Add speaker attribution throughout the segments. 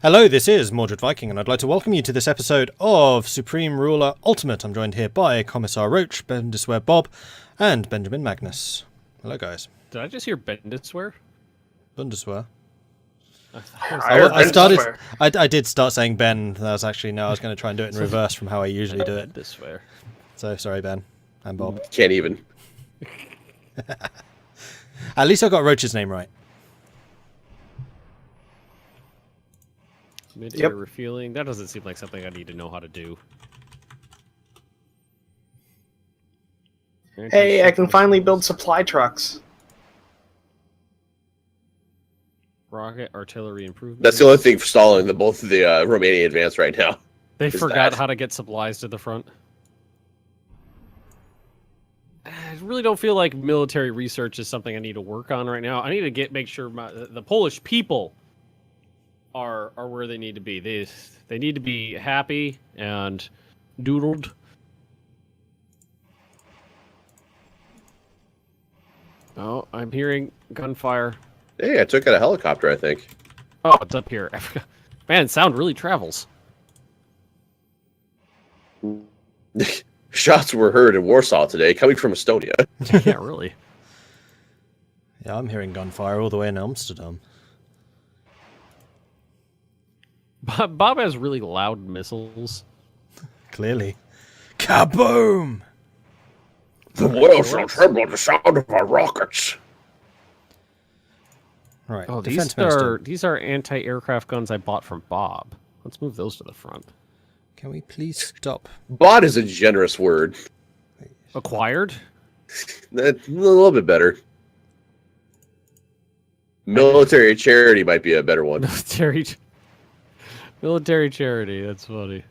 Speaker 1: Hello, this is Mordred Viking, and I'd like to welcome you to this episode of Supreme Ruler Ultimate. I'm joined here by Commissar Roach, Bundeswehr Bob, and Benjamin Magnus. Hello, guys.
Speaker 2: Did I just hear Bundeswehr?
Speaker 1: Bundeswehr.
Speaker 3: I
Speaker 1: did start saying Ben. I was going to try and do it in reverse from how I usually do it.
Speaker 2: Bundeswehr.
Speaker 1: So sorry, Ben and Bob.
Speaker 3: Can't even.
Speaker 1: At least I got Roach's name right.
Speaker 2: Mid-air refueling. That doesn't seem like something I need to know how to do.
Speaker 4: Hey, I can finally build supply trucks.
Speaker 2: Rocket artillery improvement.
Speaker 3: That's the only thing for stalling both of the Romanian advance right now.
Speaker 2: They
Speaker 3: is
Speaker 2: forgot
Speaker 3: that.
Speaker 2: how to get supplies to the front. I really don't feel like military research is something I need to work on right now. I need to make sure the Polish people are where they need to be. They need to be happy and doodled. Oh, I'm hearing gunfire.
Speaker 3: Hey, I took out a helicopter, I think.
Speaker 2: Oh, it's up here. Man, sound really travels.
Speaker 3: Shots were heard in Warsaw today, coming from Estonia.
Speaker 2: Yeah, really.
Speaker 1: Yeah, I'm hearing gunfire all the way in Amsterdam.
Speaker 2: Bob has really loud missiles.
Speaker 1: Clearly. Kaboom!
Speaker 3: The world shall tremble at the sound of our rockets.
Speaker 1: Right.
Speaker 2: Oh,
Speaker 1: Defense
Speaker 2: these are anti-aircraft guns I bought from Bob. Let's move those to the front.
Speaker 1: Can we please stop?
Speaker 3: Bot is a generous word.
Speaker 2: Acquired?
Speaker 3: That's a little bit better. Military charity might be a better one.
Speaker 2: Military charity. That's funny.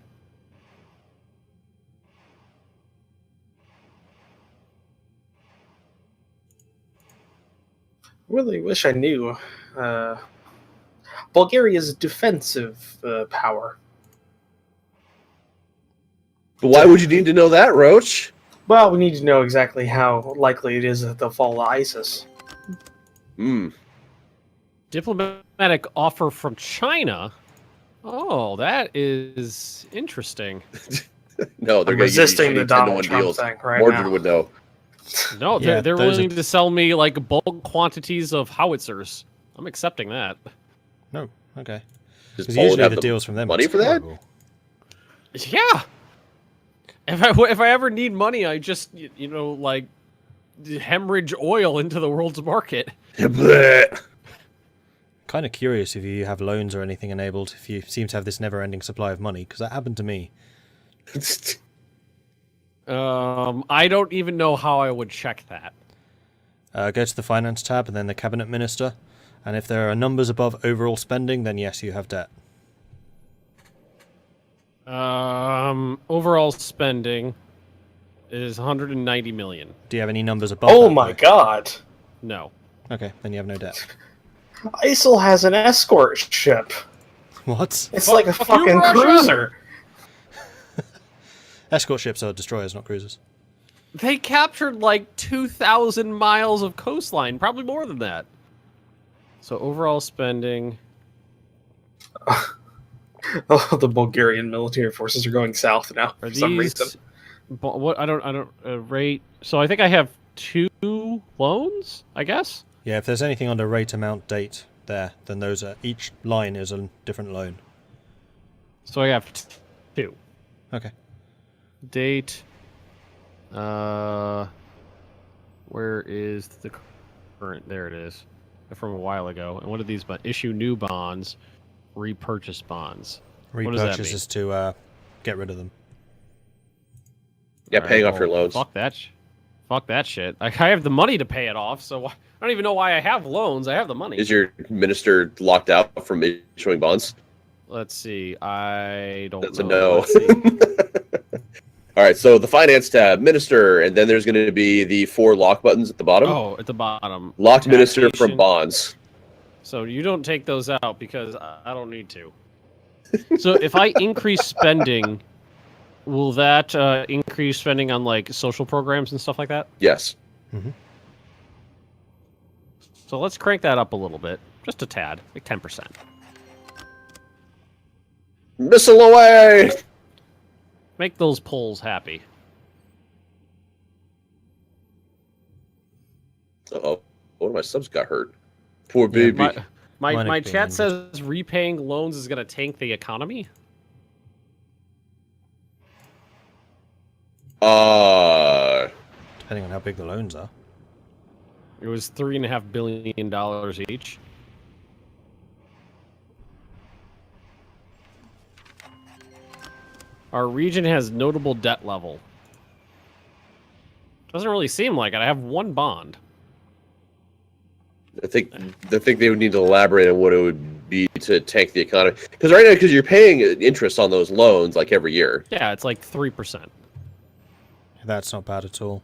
Speaker 4: Really wish I knew. Bulgaria's defensive power.
Speaker 3: But why would you need to know that, Roach?
Speaker 4: Well, we need to know exactly how likely it is that they'll fall to ISIS.
Speaker 3: Hmm.
Speaker 2: Diplomatic offer from China? Oh, that is interesting.
Speaker 3: No, they're
Speaker 4: I'm
Speaker 3: going to
Speaker 4: resisting the Donald Trump thing right
Speaker 3: Mordred
Speaker 4: now.
Speaker 3: would know.
Speaker 2: No,
Speaker 1: Yeah,
Speaker 2: they're
Speaker 1: those
Speaker 2: willing to sell me like bulk quantities of howitzers. I'm accepting that.
Speaker 1: No, okay.
Speaker 3: Does
Speaker 1: Because
Speaker 3: Poland
Speaker 1: usually
Speaker 3: have
Speaker 1: the
Speaker 3: the
Speaker 1: deals from them
Speaker 3: money
Speaker 1: are
Speaker 3: for that?
Speaker 1: terrible.
Speaker 2: Yeah. If I ever need money, I just like hemorrhage oil into the world's market.
Speaker 1: Kind of curious if you have loans or anything enabled, if you seem to have this never-ending supply of money, because that happened to me.
Speaker 2: I don't even know how I would check that.
Speaker 1: Go to the finance tab and then the cabinet minister, and if there are numbers above overall spending, then yes, you have debt.
Speaker 2: Overall spending is 190 million.
Speaker 1: Do you have any numbers above
Speaker 4: Oh
Speaker 1: that,
Speaker 4: my
Speaker 1: though?
Speaker 4: god!
Speaker 2: No.
Speaker 1: Okay, then you have no debt.
Speaker 4: ISIL has an escort ship.
Speaker 1: What?
Speaker 4: It's like a
Speaker 2: Fuck you,
Speaker 4: fucking
Speaker 2: Russia!
Speaker 4: cruiser.
Speaker 1: Escort ships are destroyers, not cruisers.
Speaker 2: They captured like 2,000 miles of coastline, probably more than that. So overall spending.
Speaker 4: Oh, the Bulgarian military forces are going south now
Speaker 2: Are
Speaker 4: for some reason.
Speaker 2: What I don't rate. So I think I have 2 loans, I guess.
Speaker 1: Yeah, if there's anything under rate, amount, date there, then those are each line is a different loan.
Speaker 2: So I have 2.
Speaker 1: Okay.
Speaker 2: Date. Where is the current? There it is. From a while ago. And what are these? Issue new bonds, repurchase bonds. What does that
Speaker 1: Repurchase
Speaker 2: mean?
Speaker 1: is to get rid of them.
Speaker 3: Yeah,
Speaker 2: All
Speaker 3: paying
Speaker 2: right,
Speaker 3: off your
Speaker 2: well,
Speaker 3: loans.
Speaker 2: Fuck that. Fuck that shit. I have the money to pay it off, so I don't even know why I have loans. I have the money.
Speaker 3: Is your minister locked out from issuing bonds?
Speaker 2: Let's see. I don't
Speaker 3: That's a
Speaker 2: know.
Speaker 3: no.
Speaker 2: Let's see.
Speaker 3: All right, so the finance tab, minister, and then there's going to be the 4 lock buttons at the bottom.
Speaker 2: Oh, at the bottom.
Speaker 3: Locked minister
Speaker 2: Taxation.
Speaker 3: from bonds.
Speaker 2: So you don't take those out because I don't need to. So if I increase spending, will that increase spending on like social programs and stuff like that?
Speaker 3: Yes.
Speaker 1: Mm-hmm.
Speaker 2: So let's crank that up a little bit, just a tad, like 10%.
Speaker 3: Missile away!
Speaker 2: Make those poles happy.
Speaker 3: Uh-oh. One of my subs got hurt. Poor
Speaker 1: Yeah,
Speaker 3: baby.
Speaker 2: My
Speaker 1: being
Speaker 2: chat
Speaker 1: injured.
Speaker 2: says repaying loans is going to tank the economy.
Speaker 1: Depending on how big the loans are.
Speaker 2: It was $3.5 billion each. Our region has notable debt level. Doesn't really seem like it. I have one bond.
Speaker 3: I think they would need to elaborate on what it would be to tank the economy. Because right now, because you're paying interest on those loans like every year.
Speaker 2: Yeah, it's like 3%.
Speaker 1: That's not bad at all.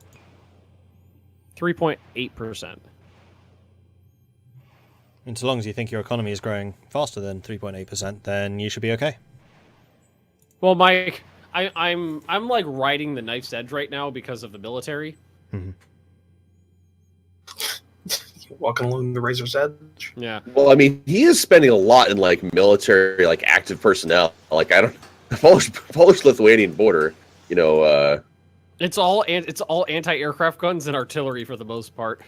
Speaker 2: 3.8%.
Speaker 1: And so long as you think your economy is growing faster than 3.8%, then you should be okay.
Speaker 2: Well, Mike, I'm like riding the knife's edge right now because of the military.
Speaker 4: Walking along the razor's edge.
Speaker 2: Yeah.
Speaker 3: Well, I mean, he is spending a lot in like military, like active personnel. Like I don't, Polish-Lithuanian border. You know,
Speaker 2: It's all anti-aircraft guns and artillery for the most part.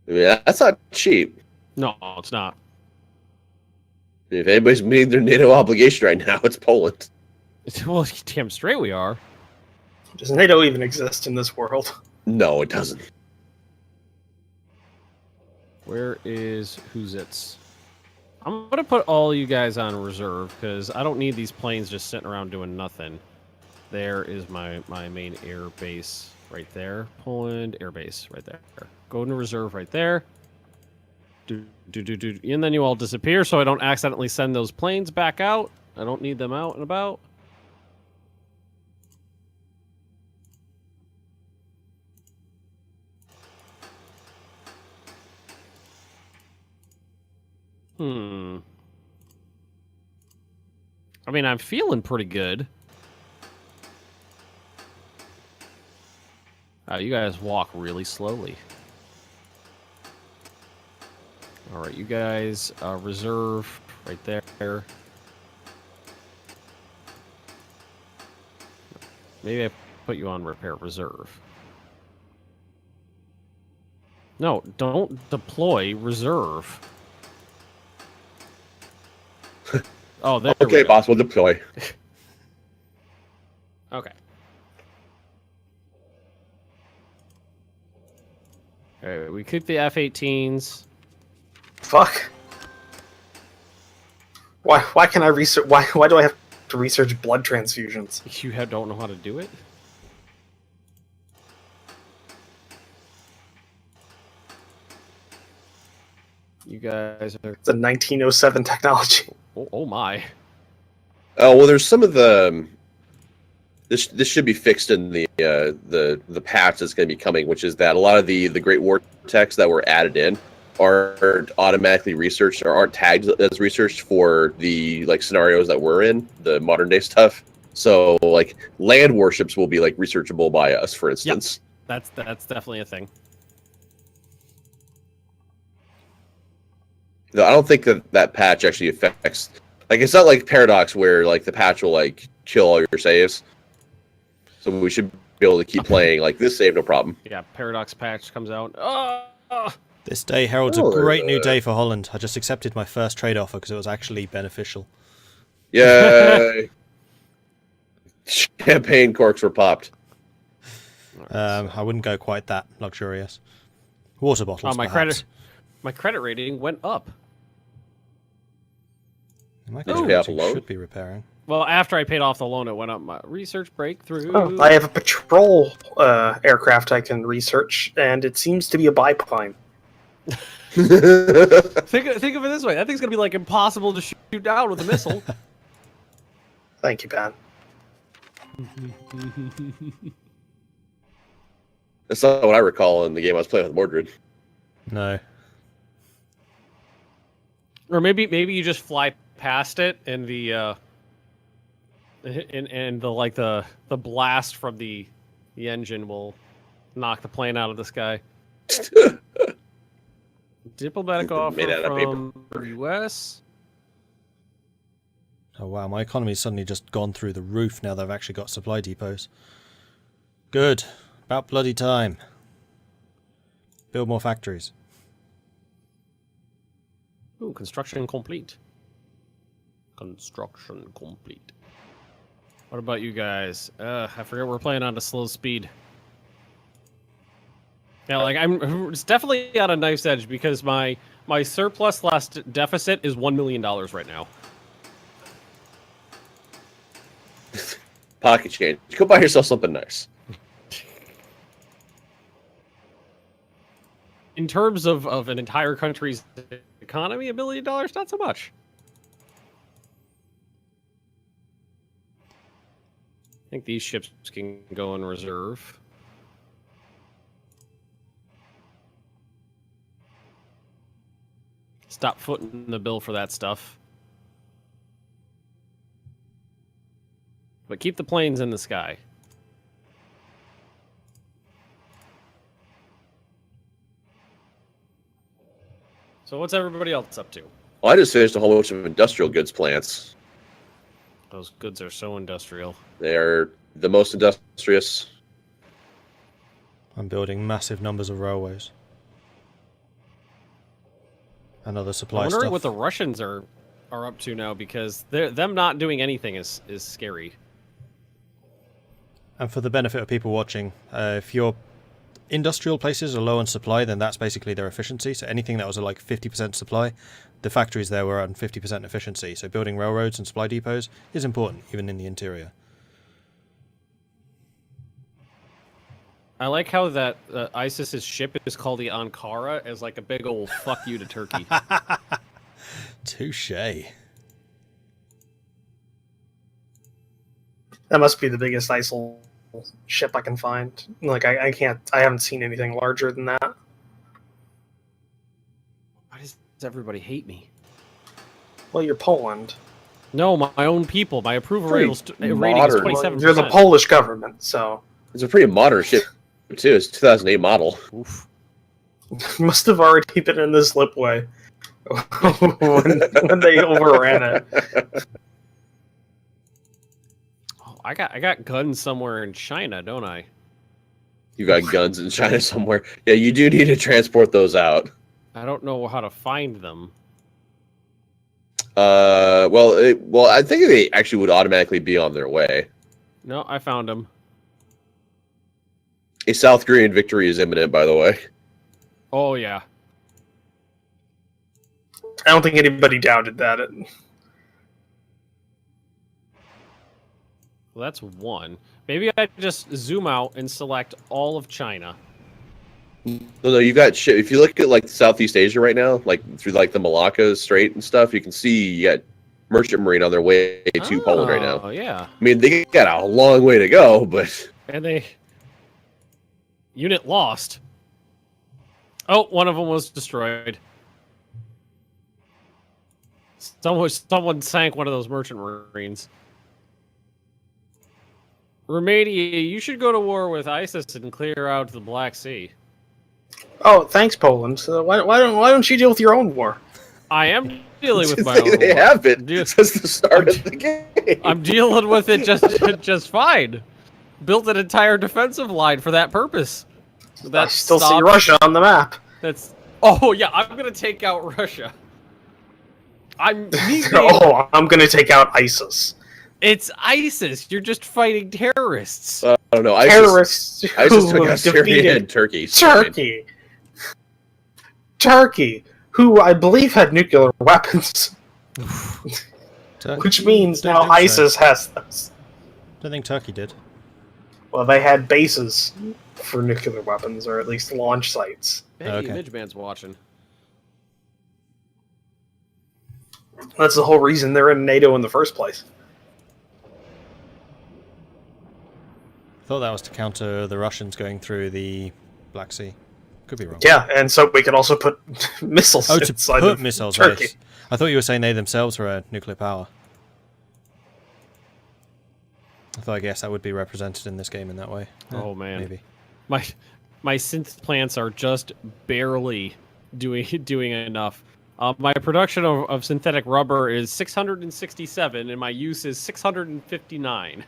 Speaker 3: I mean, that's not cheap.
Speaker 2: No, it's not.
Speaker 3: If anybody's meeting their NATO obligation right now, it's Poland.
Speaker 2: Well, damn straight we are.
Speaker 4: Does NATO even exist in this world?
Speaker 3: No, it doesn't.
Speaker 2: Where is Who's-Its? I'm gonna put all you guys on reserve because I don't need these planes just sitting around doing nothing. There is my main air base right there. Poland air base right there. Go into reserve right there. And then you all disappear so I don't accidentally send those planes back out. I don't need them out and about. I mean, I'm feeling pretty good. You guys walk really slowly. All right, you guys reserve right there. Maybe I put you on repair reserve. No, don't deploy reserve. Oh, there
Speaker 3: Okay,
Speaker 2: we go.
Speaker 3: boss, we'll deploy.
Speaker 2: Okay. Alright, we keep the F-18s.
Speaker 4: Fuck. Why can I research? Why do I have to research blood transfusions?
Speaker 2: Don't know how to do it? You guys are...
Speaker 4: It's a 1907 technology.
Speaker 2: Oh my.
Speaker 3: Oh well, there's some of the. This should be fixed in the patch that's going to be coming, which is that a lot of the Great War texts that were added in aren't automatically researched or aren't tagged as researched for the like scenarios that we're in, the modern day stuff. So like land warships will be like researchable by us, for instance.
Speaker 2: Yep. That's definitely a thing.
Speaker 3: No, I don't think that patch actually affects. Like it's not like Paradox where like the patch will like kill all your saves. So we should be able to keep playing like this save no problem.
Speaker 2: Yeah, Paradox patch comes out. Oh!
Speaker 1: This day heralds a great new day for Holland. I just accepted my first trade offer because it was actually beneficial.
Speaker 3: Yay! Champagne corks were popped.
Speaker 1: I wouldn't go quite that luxurious. Water bottles,
Speaker 2: my
Speaker 1: perhaps.
Speaker 2: my credit rating went up.
Speaker 1: My
Speaker 3: Did you
Speaker 1: credit
Speaker 3: pay off a
Speaker 1: rating
Speaker 3: loan?
Speaker 1: should be repairing.
Speaker 2: Well, after I paid off the loan, it went up. My research breakthrough.
Speaker 4: Oh, I have a patrol aircraft I can research, and it seems to be a biplane.
Speaker 2: Think of it this way. That thing's gonna be like impossible to shoot down with a missile.
Speaker 4: Thank you, Ben.
Speaker 3: That's not what I recall in the game I was playing with Mordred.
Speaker 1: No.
Speaker 2: Or maybe you just fly past it and the and the like the blast from the engine will knock the plane out of the sky. Diplomatic offer
Speaker 3: Made out of
Speaker 2: from the U.S.
Speaker 1: Oh wow, my economy's suddenly just gone through the roof now that I've actually got supply depots. Good. About bloody time. Build more factories.
Speaker 2: Ooh, construction complete. Construction complete. What about you guys? I forget we're playing on a slow speed. Yeah, like it's definitely on a knife's edge because my surplus last deficit is $1 million right now.
Speaker 3: Pocket change. Go buy yourself something nice.
Speaker 2: In terms of an entire country's economy, $1 million, not so much. I think these ships can go in reserve. Stop footing the bill for that stuff. But keep the planes in the sky. So what's everybody else up to?
Speaker 3: Well, I just finished a whole bunch of industrial goods plants.
Speaker 2: Those goods are so industrial.
Speaker 3: They are the most industrious.
Speaker 1: I'm building massive numbers of railways. And other supply
Speaker 2: I'm
Speaker 1: stuff.
Speaker 2: wondering what the Russians are up to now because them not doing anything is scary.
Speaker 1: And for the benefit of people watching, if your industrial places are low on supply, then that's basically their efficiency. So anything that was at like 50% supply, the factories there were on 50% efficiency. So building railroads and supply depots is important, even in the interior.
Speaker 2: I like how that ISIS's ship is called the Ankara as like a big old fuck you to Turkey.
Speaker 1: Touché.
Speaker 4: That must be the biggest ISIL ship I can find. Like I haven't seen anything larger than that.
Speaker 2: Why does everybody hate me?
Speaker 4: Well, you're Poland.
Speaker 2: No, my own people. My approval
Speaker 3: Pretty
Speaker 2: rating is
Speaker 3: modern.
Speaker 2: 27%.
Speaker 4: You're the Polish government, so
Speaker 3: It's a pretty modern ship, too. It's a 2008 model.
Speaker 2: Oof.
Speaker 4: must have already been in the slipway when they overran it.
Speaker 2: Oh, I got guns somewhere in China, don't I?
Speaker 3: You got guns in China somewhere. Yeah, you do need to transport those out.
Speaker 2: I don't know how to find them.
Speaker 3: Well, I think they actually would automatically be on their way.
Speaker 2: No, I found them.
Speaker 3: A South Korean victory is imminent, by the way.
Speaker 2: Oh, yeah.
Speaker 4: I don't think anybody doubted that.
Speaker 2: Well, that's one. Maybe I just zoom out and select all of China.
Speaker 3: No, you got shit. If you look at like Southeast Asia right now, like through like the Malacca Strait and stuff, you can see you got merchant marine on their way to Poland right now.
Speaker 2: Oh, yeah.
Speaker 3: I mean, they got a long way to go, but
Speaker 2: And they... Unit lost. Oh, one of them was destroyed. Someone sank one of those merchant marines. Romania, you should go to war with ISIS and clear out the Black Sea.
Speaker 4: Oh, thanks, Poland. So why don't you deal with your own war?
Speaker 2: I am dealing with my own
Speaker 3: they
Speaker 2: war.
Speaker 3: have it since the start of the game.
Speaker 2: I'm dealing with it just fine. Built an entire defensive line for that purpose.
Speaker 4: I still see Russia on the map.
Speaker 2: That's... Oh, yeah, I'm going to take out Russia. I'm
Speaker 4: gonna take out ISIS.
Speaker 2: It's ISIS. You're just fighting terrorists.
Speaker 3: I don't know.
Speaker 4: Terrorists
Speaker 3: ISIS took
Speaker 4: who
Speaker 3: out Syria
Speaker 4: defeated
Speaker 3: and Turkey.
Speaker 4: Turkey, who I believe had nuclear weapons, which means now ISIS has those.
Speaker 1: Don't think Turkey did.
Speaker 4: Well, they had bases for nuclear weapons, or at least launch sites.
Speaker 2: Hey,
Speaker 1: Okay.
Speaker 2: Midgeman's watching.
Speaker 4: That's the whole reason they're in NATO in the first place.
Speaker 1: I thought that was to counter the Russians going through the Black Sea. Could be wrong.
Speaker 4: Yeah, and so we could also put missiles
Speaker 1: Oh, to
Speaker 4: inside
Speaker 1: put
Speaker 4: of
Speaker 1: missiles.
Speaker 4: Turkey.
Speaker 1: Yes. I thought you were saying they themselves were a nuclear power. I guess that would be represented in this game in that way.
Speaker 2: Oh, man.
Speaker 1: Maybe.
Speaker 2: My synth plants are just barely doing enough. My production of synthetic rubber is 667, and my use is 659.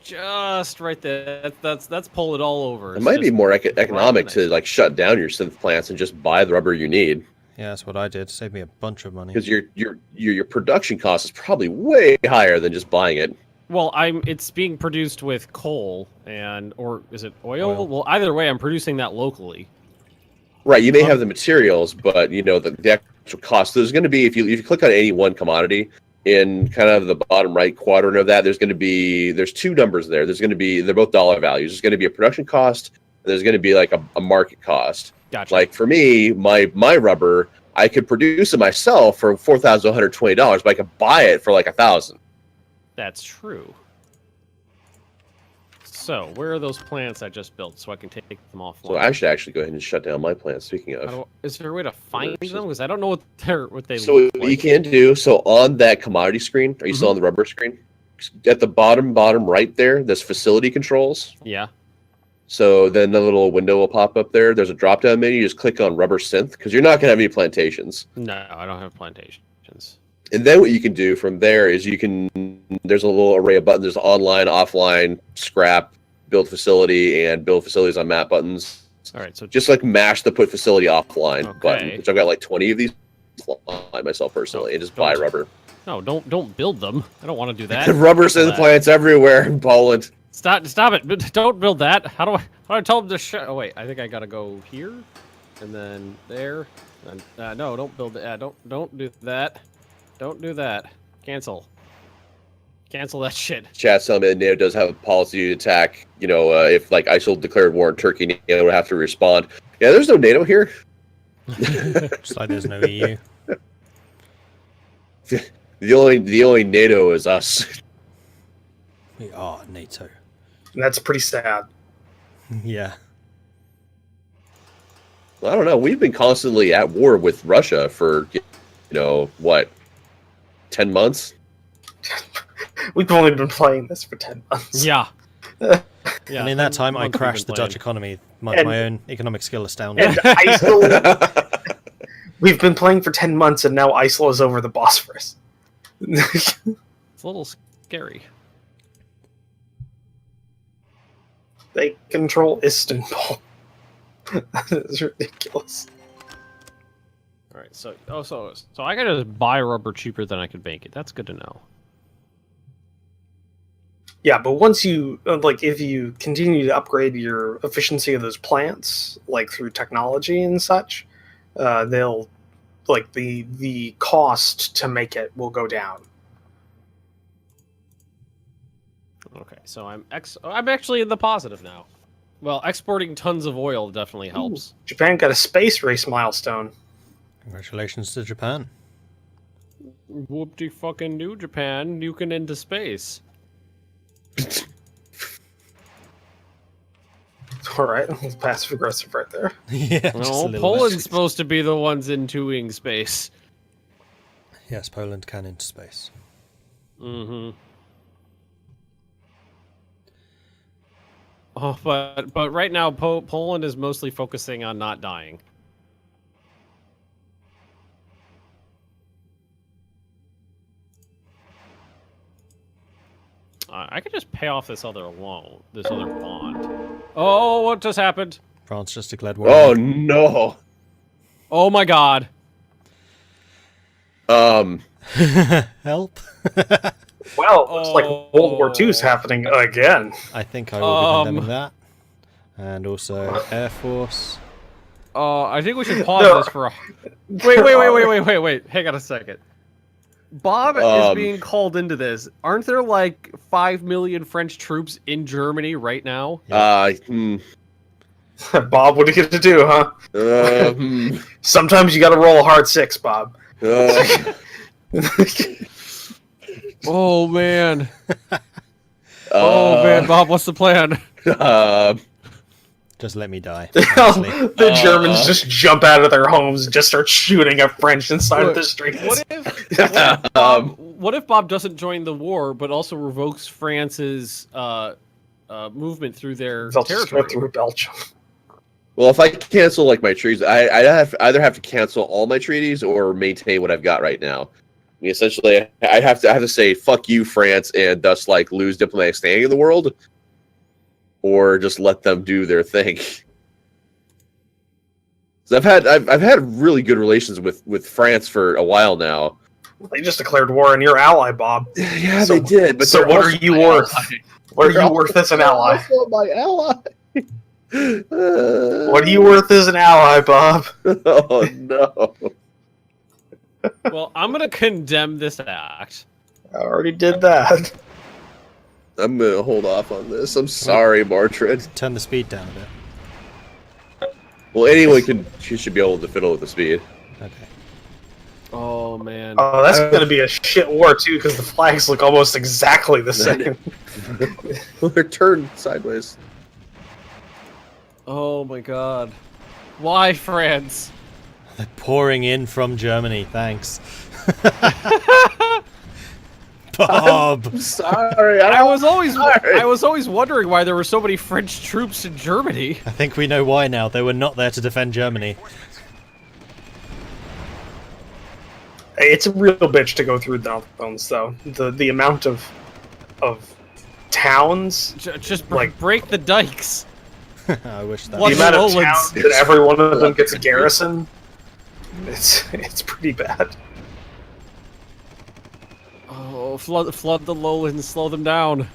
Speaker 2: Just right there. That's pull it all over.
Speaker 3: It might be more economic to like shut down your synth plants and just buy the rubber you need.
Speaker 1: Yeah, that's what I did. Saved me a bunch of money.
Speaker 3: Because your production cost is probably way higher than just buying it.
Speaker 2: Well, it's being produced with coal or is it oil? Well, either way, I'm producing that locally.
Speaker 3: Right, you may have the materials, but you know the actual cost. There's going to be if you click on any one commodity in kind of the bottom right quadrant of that, there's two numbers there. They're both dollar values. There's going to be a production cost. And there's going to be like a market cost.
Speaker 2: Gotcha.
Speaker 3: Like for me, my rubber, I could produce it myself for $4,120, but I could buy it for like $1,000.
Speaker 2: That's true. So, where are those plants I just built so I can take them offline?
Speaker 3: So I should actually go ahead and shut down my plant. Speaking of,
Speaker 2: is there a way to find them? Because I don't know what they
Speaker 3: so
Speaker 2: look
Speaker 3: what
Speaker 2: like.
Speaker 3: you can do. So on that commodity screen, are you still on the rubber screen? At the bottom right there, there's facility controls.
Speaker 2: Yeah.
Speaker 3: So then the little window will pop up there. There's a drop down menu. You just click on rubber synth because you're not gonna have any plantations.
Speaker 2: No, I don't have plantations.
Speaker 3: And then what you can do from there is there's a little array of buttons. There's online, offline, scrap, build facility, and build facilities on map buttons.
Speaker 2: All right, so
Speaker 3: Just like mash the put facility offline button,
Speaker 2: Okay.
Speaker 3: which I've got like 20 of these offline myself personally, and just buy rubber.
Speaker 2: no, don't build them. I don't want to do that.
Speaker 3: Rubber synth plants everywhere in Poland.
Speaker 2: Stop it! Don't build that. How do I tell them to oh wait, I think I gotta go here, and then there. And, no, don't build it. Don't do that. Don't do that. Cancel that shit.
Speaker 3: Chat's telling me that NATO does have a policy to attack. You know, if like ISIL declared war on Turkey, NATO would have to respond. Yeah, there's no NATO here.
Speaker 1: Just like there's no EU.
Speaker 3: The only NATO is us.
Speaker 1: We are NATO.
Speaker 4: And that's pretty sad.
Speaker 1: Yeah.
Speaker 3: Well, I don't know. We've been constantly at war with Russia for, 10 months?
Speaker 4: We've only been playing this for 10 months.
Speaker 2: Yeah.
Speaker 1: And in that time, I crashed the Dutch economy. My own economic skill astounded.
Speaker 4: And ISIL, we've been playing for 10 months, and now ISIL is over the Bosphorus.
Speaker 2: It's a little scary.
Speaker 4: They control Istanbul. That is ridiculous.
Speaker 2: All right, so I gotta just buy rubber cheaper than I could make it. That's good to know.
Speaker 4: Yeah, but once you, if you continue to upgrade your efficiency of those plants, like through technology and such, they'll, the cost to make it will go down.
Speaker 2: Okay, so I'm actually in the positive now. Well, exporting tons of oil definitely helps.
Speaker 4: Ooh, Japan got a space race milestone.
Speaker 1: Congratulations to Japan.
Speaker 2: Whoop-de-fucking-do, Japan. Nuking into space.
Speaker 4: All right, passive aggressive right there.
Speaker 1: Yeah. just a
Speaker 2: No,
Speaker 1: little
Speaker 2: Poland's
Speaker 1: bit.
Speaker 2: supposed to be the ones intoing space.
Speaker 1: Yes, Poland can into space.
Speaker 2: Mm-hmm. Oh, but right now Poland is mostly focusing on not dying. I could just pay off this other loan, this other bond. Oh, what just happened?
Speaker 1: France just declared war.
Speaker 3: Oh no.
Speaker 2: Oh my god.
Speaker 1: Help.
Speaker 4: Well, looks like World War II's happening again.
Speaker 1: I think I will be condemning that. And also Air Force.
Speaker 2: I think we should pause this for a... Wait. Hang on a second. Bob is being called into this. Aren't there like 5 million French troops in Germany right now?
Speaker 4: Bob, what are you going to do, huh? Sometimes you got to roll a hard 6, Bob.
Speaker 2: Oh, man. Oh, man, Bob, what's the plan?
Speaker 1: Just let me die.
Speaker 4: The Germans just jump out of their homes and just start shooting at French inside of the streets.
Speaker 2: What if Bob doesn't join the war, but also revokes France's movement through their
Speaker 4: They'll just go
Speaker 2: territory?
Speaker 4: through Belgium.
Speaker 3: Well, if I cancel like my treaties, I either have to cancel all my treaties or maintain what I've got right now. I mean, essentially, I have to say fuck you, France, and thus like lose diplomatic standing in the world, or just let them do their thing. So I've had really good relations with France for a while now.
Speaker 4: They just declared war on your ally, Bob.
Speaker 3: Yeah,
Speaker 4: So-
Speaker 3: they did. But
Speaker 4: so
Speaker 3: they're
Speaker 4: what are
Speaker 3: also
Speaker 4: you
Speaker 3: my
Speaker 4: worth?
Speaker 3: ally.
Speaker 4: What are
Speaker 3: They're
Speaker 4: you worth as an ally?
Speaker 3: also my ally.
Speaker 4: What are you worth as an ally, Bob?
Speaker 3: Oh no!
Speaker 2: Well, I'm gonna condemn this act.
Speaker 4: I already did that.
Speaker 3: I'm gonna hold off on this. I'm sorry, Mordred.
Speaker 1: Turn the speed down a bit.
Speaker 3: Well, anyone should be able to fiddle with the speed.
Speaker 1: Okay.
Speaker 2: Oh man.
Speaker 4: Oh, that's gonna be a shit war too, because the flags look almost exactly the same.
Speaker 3: They're turned sideways.
Speaker 2: Oh my god. Why France?
Speaker 1: They're pouring in from Germany. Thanks. Bob.
Speaker 3: I'm sorry.
Speaker 2: I was always
Speaker 3: sorry.
Speaker 2: wondering why there were so many French troops in Germany.
Speaker 1: I think we know why now. They were not there to defend Germany.
Speaker 4: It's a real bitch to go through Netherlands, though. The amount of towns,
Speaker 2: Just
Speaker 4: Like-
Speaker 2: break the dikes.
Speaker 1: I wish that.
Speaker 2: What
Speaker 4: the
Speaker 1: was-
Speaker 4: amount of
Speaker 2: Lowlands.
Speaker 4: towns that every one of them gets a garrison. It's pretty bad.
Speaker 2: Oh, flood the lowlands, slow them down.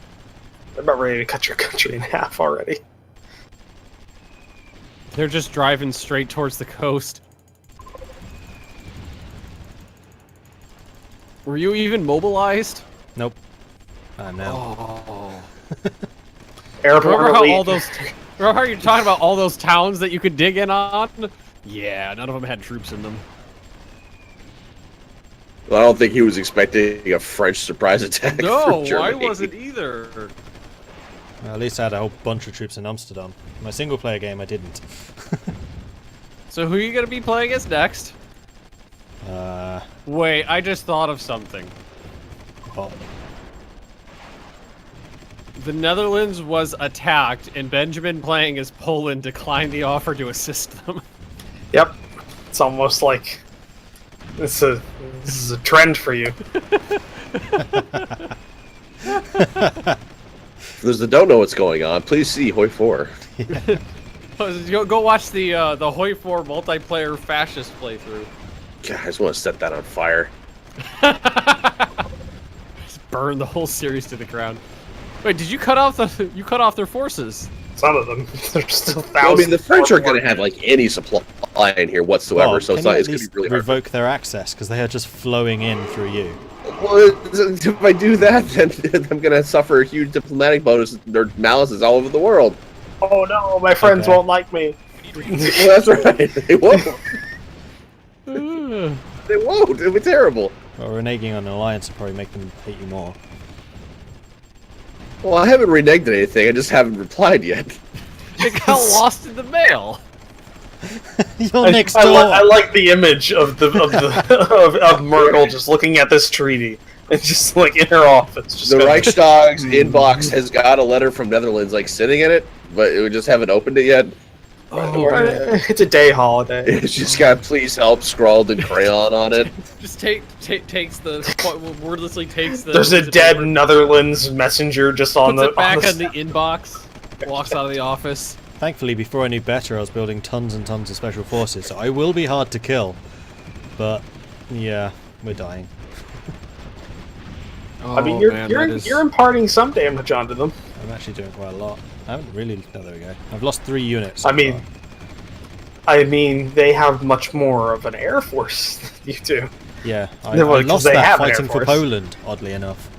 Speaker 4: They're about ready to cut your country in half already.
Speaker 2: They're just driving straight towards the coast. Were you even mobilized?
Speaker 1: Nope. No.
Speaker 2: Oh.
Speaker 4: Airborne
Speaker 2: Remember how
Speaker 4: elite.
Speaker 2: Remember how you're talking about all those towns that you could dig in on? Yeah, none of them had troops in them.
Speaker 3: Well, I don't think he was expecting a French surprise attack.
Speaker 2: No,
Speaker 3: from Germany.
Speaker 2: I wasn't either.
Speaker 1: Well, at least I had a whole bunch of troops in Amsterdam. My single player game, I didn't.
Speaker 2: So who are you gonna be playing as next? Wait, I just thought of something.
Speaker 1: Well,
Speaker 2: The Netherlands was attacked, and Benjamin playing as Poland declined the offer to assist them.
Speaker 4: Yep. It's almost like this is a trend for you.
Speaker 3: For those that don't know what's going on, please see Hoi 4.
Speaker 2: Go watch the Hoi 4 multiplayer fascist playthrough.
Speaker 3: God, I just want to set that on fire.
Speaker 2: Just burn the whole series to the ground. Wait, did you cut off their forces?
Speaker 4: Some of them. There's still
Speaker 3: Well, I
Speaker 4: thousands.
Speaker 3: mean, the French aren't going to have like any supply in here whatsoever,
Speaker 1: Bob,
Speaker 3: so
Speaker 1: can
Speaker 3: it's
Speaker 1: you
Speaker 3: not.
Speaker 1: at
Speaker 3: It's going to
Speaker 1: least
Speaker 3: be really hard.
Speaker 1: revoke their access because they are just flowing in through you.
Speaker 3: Well, if I do that, then I'm going to suffer a huge diplomatic bonus. Their malices all over the world.
Speaker 4: Oh no, my friends
Speaker 1: Okay.
Speaker 4: won't like me.
Speaker 3: Well, that's right. They won't. They won't. It'll be terrible.
Speaker 1: Well, reneging on an alliance will probably make them hate you more.
Speaker 3: Well, I haven't reneged on anything. I just haven't replied yet.
Speaker 2: It got lost in the mail.
Speaker 1: You're next
Speaker 4: I,
Speaker 1: door.
Speaker 4: I like the image of of Merkel just looking at this treaty and just like in her office. Just
Speaker 3: The
Speaker 4: going,
Speaker 3: Reichstag's inbox has got a letter from Netherlands like sitting in it, but it just haven't opened it yet.
Speaker 4: It's a day holiday.
Speaker 3: It's just got "please help" scrawled in crayon on it.
Speaker 2: Just takes the wordlessly takes the.
Speaker 4: There's a
Speaker 2: the
Speaker 4: dead
Speaker 2: paper,
Speaker 4: Netherlands messenger just on
Speaker 2: puts
Speaker 4: the
Speaker 2: it back
Speaker 4: on
Speaker 2: on the inbox. Walks out of the office.
Speaker 1: Thankfully, before I knew better, I was building tons and tons of special forces, so I will be hard to kill. But, yeah, we're dying.
Speaker 4: I mean, you're imparting some damage onto them.
Speaker 1: I'm actually doing quite a lot. I haven't really... Oh, there we go. I've lost 3 units.
Speaker 4: I
Speaker 1: so
Speaker 4: mean,
Speaker 1: far.
Speaker 4: they have much more of an air force than you do.
Speaker 1: Yeah, I
Speaker 4: Well, 'cause
Speaker 1: lost
Speaker 4: they
Speaker 1: that
Speaker 4: have an Air
Speaker 1: fighting for
Speaker 4: Force.
Speaker 1: Poland, oddly enough.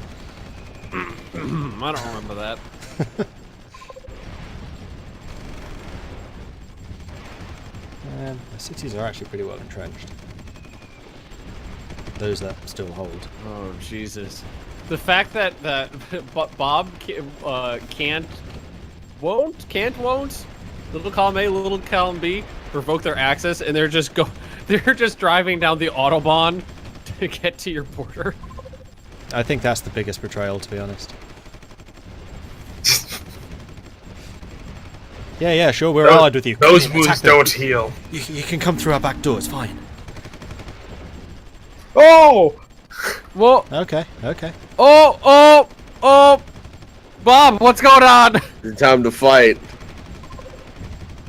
Speaker 2: I don't remember that.
Speaker 1: The cities are actually pretty well entrenched. Those that still hold.
Speaker 2: Oh Jesus! The fact that Bob won't little column A, little column B revoke their access, and they're just driving down the autobahn to get to your border.
Speaker 1: I think that's the biggest betrayal, to be honest. Yeah, sure, we're allied with you. Come
Speaker 4: Those
Speaker 1: in,
Speaker 4: wounds
Speaker 1: attack them.
Speaker 4: don't heal.
Speaker 1: You can come through our back door, it's fine.
Speaker 4: Oh!
Speaker 2: Whoa!
Speaker 1: Okay.
Speaker 2: Oh! Bob, what's going on?
Speaker 3: Time to fight.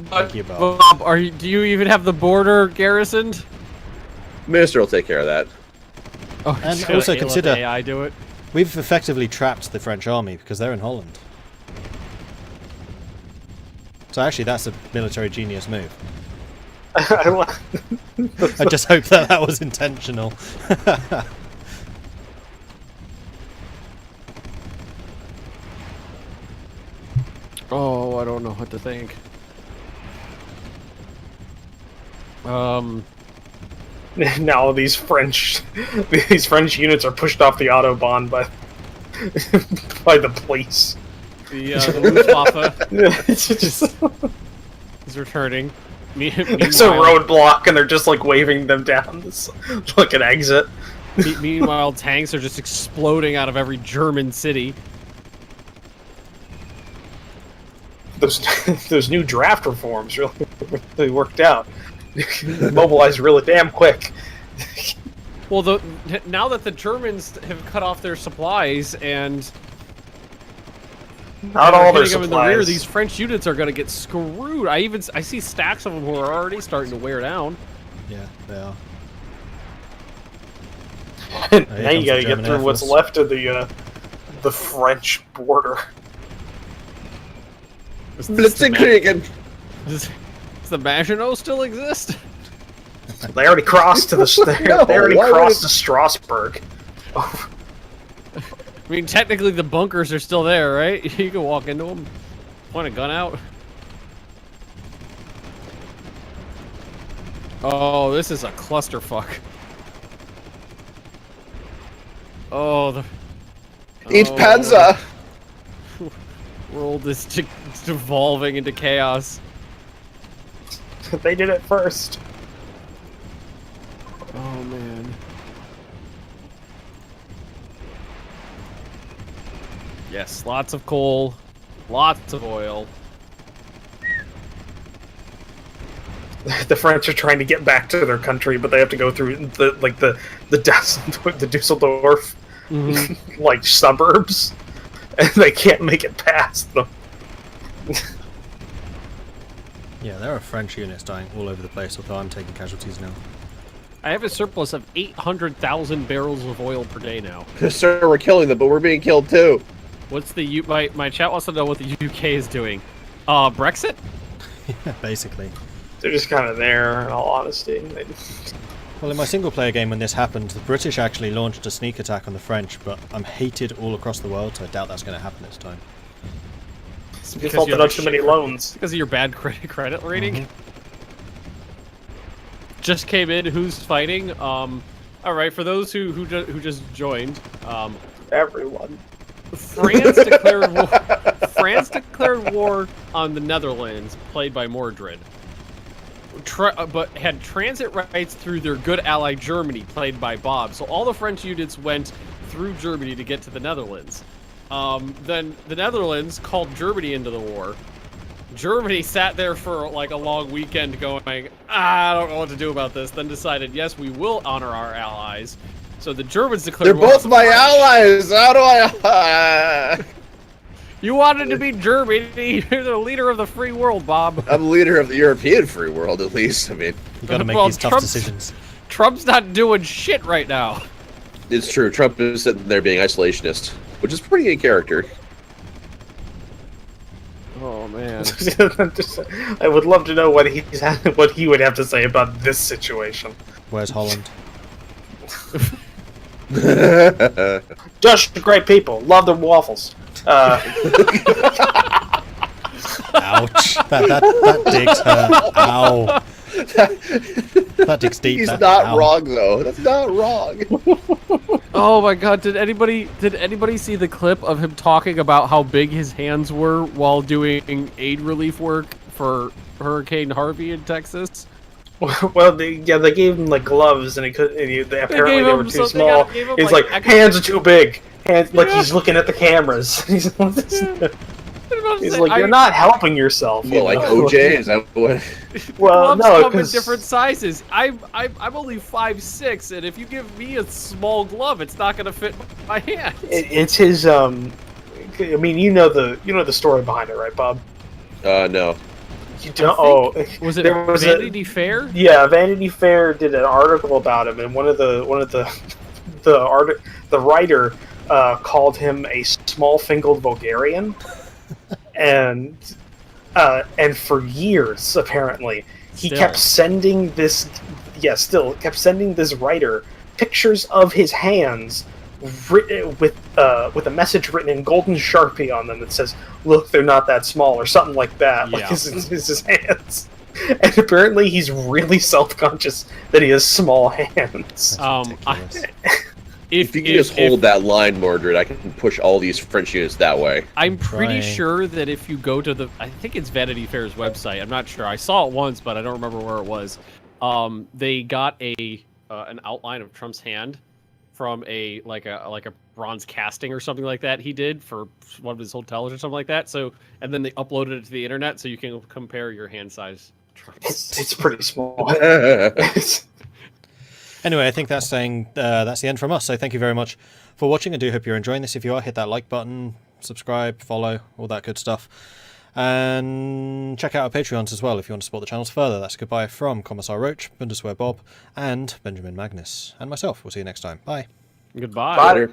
Speaker 1: Thank you, Bob.
Speaker 2: Bob, do you even have the border garrisoned?
Speaker 3: Minister will take care of that.
Speaker 2: Oh,
Speaker 1: And
Speaker 2: just gonna
Speaker 1: also
Speaker 2: let
Speaker 1: consider-
Speaker 2: AI do it.
Speaker 1: We've effectively trapped the French army because they're in Holland. So actually, that's a military genius move. I just hope that was intentional.
Speaker 2: Oh, I don't know what to think.
Speaker 4: Now these French units are pushed off the autobahn by by the police.
Speaker 2: The Luftwaffe
Speaker 4: It's just
Speaker 2: is returning.
Speaker 4: it's a roadblock, and they're just like waving them down this like an exit.
Speaker 2: Meanwhile, tanks are just exploding out of every German city.
Speaker 4: Those new draft reforms really worked out. Mobilized really damn quick.
Speaker 2: Well, now that the Germans have cut off their supplies and
Speaker 4: Not all their
Speaker 2: hitting them in the rear,
Speaker 4: supplies.
Speaker 2: these French units are going to get screwed. I see stacks of them who are already starting to wear down.
Speaker 1: Yeah, they are.
Speaker 4: Now
Speaker 1: Here
Speaker 4: you
Speaker 1: comes the
Speaker 4: gotta get
Speaker 1: German
Speaker 4: through
Speaker 1: Air
Speaker 4: what's
Speaker 1: Force.
Speaker 4: left of the French border.
Speaker 3: Blitzkriegen!
Speaker 2: Does the Maginot still exist?
Speaker 4: They already crossed to
Speaker 3: No,
Speaker 4: they already
Speaker 3: why would
Speaker 4: crossed
Speaker 3: it-
Speaker 4: to Strasbourg.
Speaker 2: I mean, technically the bunkers are still there, right? You can walk into them, point a gun out. Oh, this is a clusterfuck. Oh,
Speaker 3: Each
Speaker 2: oh,
Speaker 3: Panzer!
Speaker 2: world is devolving into chaos.
Speaker 4: They did it first.
Speaker 2: Oh man. Yes, lots of coal, lots of oil.
Speaker 4: The French are trying to get back to their country, but they have to go through the Dusseldorf like suburbs, and they can't make it past them.
Speaker 1: Yeah, there are French units dying all over the place, although I'm taking casualties now.
Speaker 2: I have a surplus of 800,000 barrels of oil per day now.
Speaker 3: Sir, we're killing them, but we're being killed too.
Speaker 2: What's the my chat wants to know what the UK is doing. Brexit?
Speaker 1: Yeah, basically.
Speaker 4: They're just kind of there, in all honesty.
Speaker 1: Well, in my single-player game when this happened, the British actually launched a sneak attack on the French, but I'm hated all across the world, so I doubt that's going to happen this time.
Speaker 2: It's
Speaker 4: You
Speaker 2: because
Speaker 4: defaulted
Speaker 2: have
Speaker 4: on
Speaker 2: a
Speaker 4: too many
Speaker 2: shit-
Speaker 4: loans.
Speaker 2: Because of your bad credit rating. Just came in. Who's fighting? All right. For those who just joined,
Speaker 4: Everyone.
Speaker 2: France declared war. France declared war on the Netherlands, played by Mordred. But had transit rights through their good ally Germany, played by Bob. So all the French units went through Germany to get to the Netherlands. Then the Netherlands called Germany into the war. Germany sat there for like a long weekend going, I don't know what to do about this. Then decided, yes, we will honor our allies. So the Germans declared
Speaker 3: They're
Speaker 2: war on
Speaker 3: both
Speaker 2: the
Speaker 3: my
Speaker 2: French.
Speaker 3: allies! How do I...
Speaker 2: You wanted to be Germany. You're the leader of the free world, Bob.
Speaker 3: I'm the leader of the European free world, at least. I mean,
Speaker 1: You got to make
Speaker 2: Well,
Speaker 1: these tough
Speaker 2: Trump's-
Speaker 1: decisions.
Speaker 2: Trump's not doing shit right now.
Speaker 3: it's true. Trump is sitting there being isolationist, which is pretty in character.
Speaker 2: Oh man.
Speaker 4: I would love to know what he would have to say about this situation.
Speaker 1: Where's Holland?
Speaker 4: Just great people, love their waffles.
Speaker 1: Ouch. That digs hurt. Ow. That digs deep.
Speaker 3: He's
Speaker 1: that,
Speaker 3: not
Speaker 1: ow.
Speaker 3: wrong, though. That's not wrong.
Speaker 2: Oh my god, did anybody see the clip of him talking about how big his hands were while doing aid relief work for Hurricane Harvey in Texas?
Speaker 4: Well, they gave him like gloves, and apparently they were too small.
Speaker 2: Gave him,
Speaker 4: He's
Speaker 2: like,
Speaker 4: like,
Speaker 2: extra-
Speaker 4: hands are too big. Hands, like
Speaker 2: Yeah.
Speaker 4: he's looking at the cameras. He's like,
Speaker 2: And what I'm
Speaker 4: He's
Speaker 2: saying.
Speaker 4: like, you're not helping yourself.
Speaker 3: Well, like OJ, is that what?
Speaker 4: Well,
Speaker 2: Gloves
Speaker 4: no,
Speaker 2: come in
Speaker 4: 'cause-
Speaker 2: different sizes. I'm only 5'6", and if you give me a small glove, it's not going to fit my hands.
Speaker 4: It's his. I mean, you know the story behind it, right, Bob?
Speaker 3: No.
Speaker 4: You don't. Oh,
Speaker 2: Was it
Speaker 4: there was
Speaker 2: Vanity Fair?
Speaker 4: Yeah, Vanity Fair did an article about him, and one of the writer called him a small-fingered Bulgarian, and for years apparently he
Speaker 2: Still.
Speaker 4: kept sending this. Yeah, still kept sending this writer pictures of his hands written with a message written in golden Sharpie on them that says, "Look, they're not that small," or something like that. Like
Speaker 2: Yeah.
Speaker 4: his hands. And apparently he's really self-conscious that he has small hands.
Speaker 1: Ridiculous.
Speaker 3: If you can just hold that line, Mordred, I can push all these French units that way.
Speaker 2: I'm pretty
Speaker 1: Trying.
Speaker 2: sure that if you go to I think it's Vanity Fair's website. I'm not sure. I saw it once, but I don't remember where it was. They got an outline of Trump's hand from a bronze casting or something like that he did for one of his hotels or something like that. So, and then they uploaded it to the internet so you can compare your hand size.
Speaker 4: It's pretty small.
Speaker 1: Anyway, I think that's the end from us. So thank you very much for watching. I do hope you're enjoying this. If you are, hit that like button, subscribe, follow, all that good stuff. And check out our Patreons as well if you want to support the channels further. That's goodbye from Commissar Roach, Bundeswehr Bob, and Benjamin Magnus. And myself. We'll see you next time. Bye.
Speaker 2: Goodbye.
Speaker 4: Bye.
Speaker 3: Later.